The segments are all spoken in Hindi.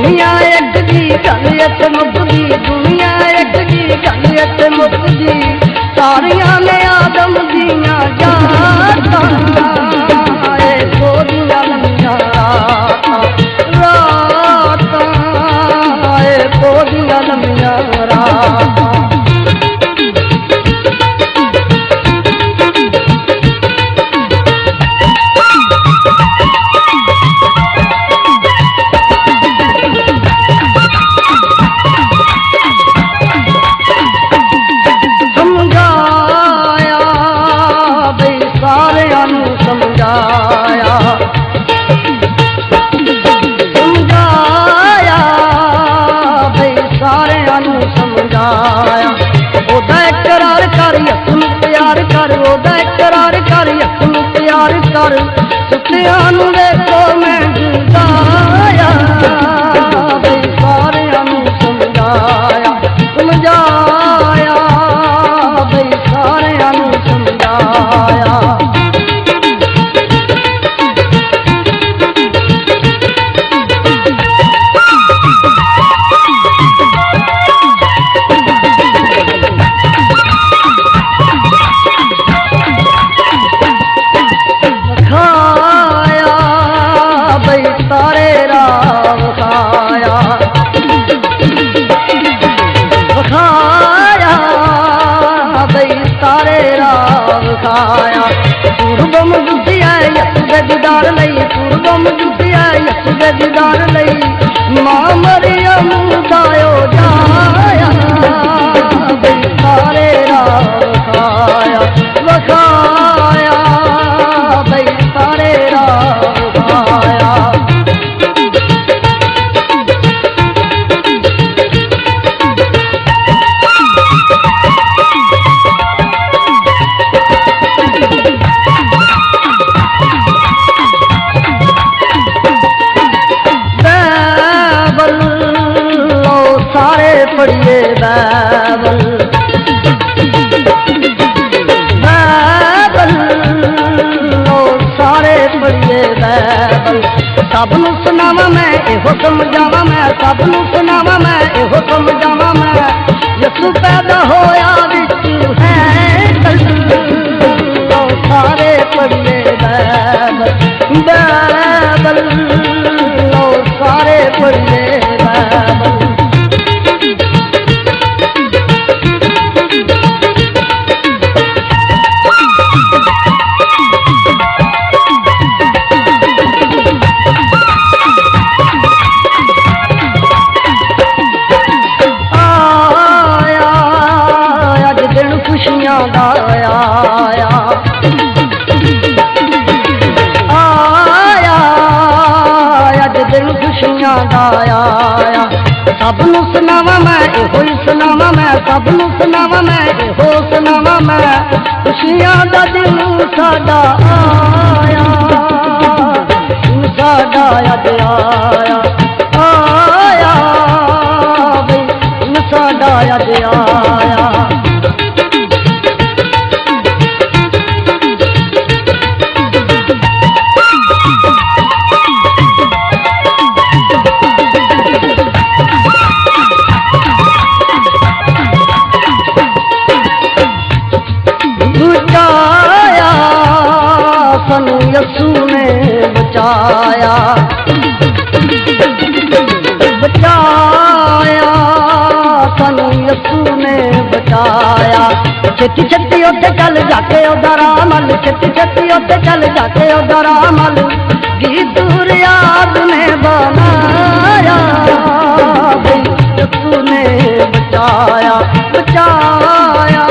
दुनिया एक जी गल इत्थे मुकदी, दुनिया एक जी गल इत्थे मुकदी, सारियां ने आदम दियां जातां, गोदियां लम्मियां रातां, गोदियां लम्मियां रातां। कर सुत्तियां नूं देखो मैं जगाया, सारियां नूं समझाया समझाया, सारियां नूं समझाया। पूर्वम जुटिया यसु दे दीदार लई, पूर्वम जुटिया यसु दे दीदार लई, मां मरियम दायो जाया, सारे राह खाया वखाया, सारे राह खाया। पढ़िए बाइबल, बाइबल लो सारे पढ़िए बाइबल, सबनूं सुनावा मैं एहो समझावा मैं, सबनूं सुनावा मैं एहो समझावा मैं, यसू पैदा होया विच है लो सारे पढ़िए बाइबल, बाइबल लो सारे पढ़िए बाइबल। खुशियां दा आया आया, अज दिन खुशियां दा आया, सबनूं सुनावा मैं एहो ही सुनावा मैं, सबनूं सुनावा मैं एहो सुनावा मैं, खुशियां दा दिन साडा आया, साडा अज आया आया, साडा अज आया। बचाया सनू यसू ने बचाया, बचाया सनू यसू ने बचाया, छेती छेती उत्ते चल जाके ओदा रामल, छेती छेती उत्ते चल जाके ओदा रामल, गीत रियाज ने बनाया, यसू ने बचाया बचाया,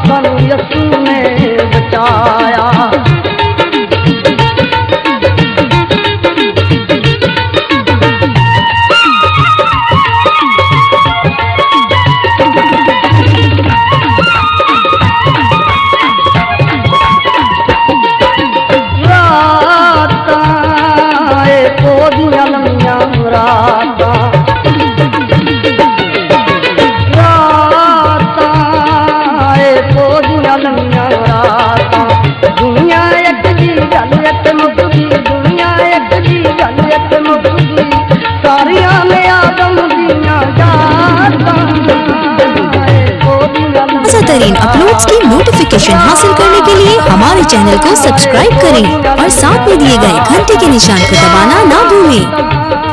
सनू यसू ने बचाया। बेहतरीन अपलोड्स की नोटिफिकेशन हासिल करने के लिए हमारे चैनल को सब्सक्राइब करें और साथ में दिए गए घंटे के निशान को दबाना ना भूलें।